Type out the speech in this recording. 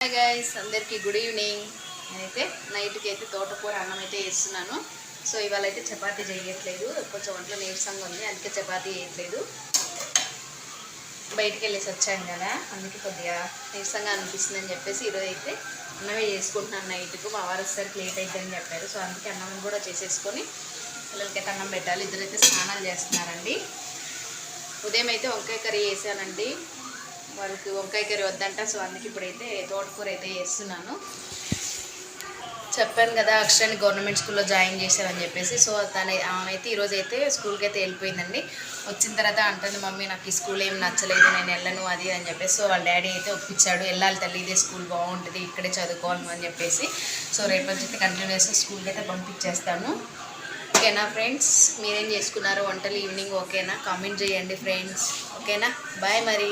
Hi guys, అందరికీ good evening. నేనైతే నైట్కి అయితే తోటకూర అన్నం అయితే వేస్తున్నాను. సో ఇవాళ అయితే చపాతీ చేయట్లేదు, కొంచెం ఒంట్లో నీరసంగా ఉంది, అందుకే చపాతీ చేయట్లేదు. బయటికి వెళ్ళేసి వచ్చాను కదా, అందుకే కొద్దిగా నీరసంగా అనిపిస్తుంది అని చెప్పేసి ఈరోజు అయితే అన్నమే చేసుకుంటున్నాను. నైట్కు మా వారు వచ్చేసరికి లేట్ అయిద్దని చెప్పారు. సో అందుకే అన్నం కూడా చేసేసుకొని పిల్లలకైతే అన్నం పెట్టాలి. ఇద్దరైతే స్నానాలు చేస్తున్నారండి. ఉదయం అయితే వంకాయ కర్రీ వేసానండి, వాళ్ళకి వంకాయ కర్రీ వద్దంట. సో అందుకే ఇప్పుడైతే తోటకూర అయితే వేస్తున్నాను. చెప్పాను కదా అక్షరాన్ని గవర్నమెంట్ స్కూల్లో జాయిన్ చేశారని చెప్పేసి. సో ఆమె అయితే ఈరోజు అయితే స్కూల్కి అయితే వెళ్ళిపోయిందండి. వచ్చిన తర్వాత అంటుంది, మమ్మీ నాకు ఈ స్కూల్ ఏం నచ్చలేదు, నేను వెళ్ళను అది అని చెప్పేసి. సో వాళ్ళ డాడీ అయితే ఒప్పించాడు, వెళ్ళాలి తల్లి, ఇదే స్కూల్ బాగుంటుంది, ఇక్కడే చదువుకోవాలి అని చెప్పేసి. సో రేపు నుంచి అయితే కంటిన్యూస్గా స్కూల్కి అయితే పంపించేస్తాను. ఓకేనా ఫ్రెండ్స్, మీరేం చేసుకున్నారు వంటలు ఈవినింగ్? ఓకేనా, కామెంట్ చేయండి ఫ్రెండ్స్. ఓకేనా, బాయ్ మరి.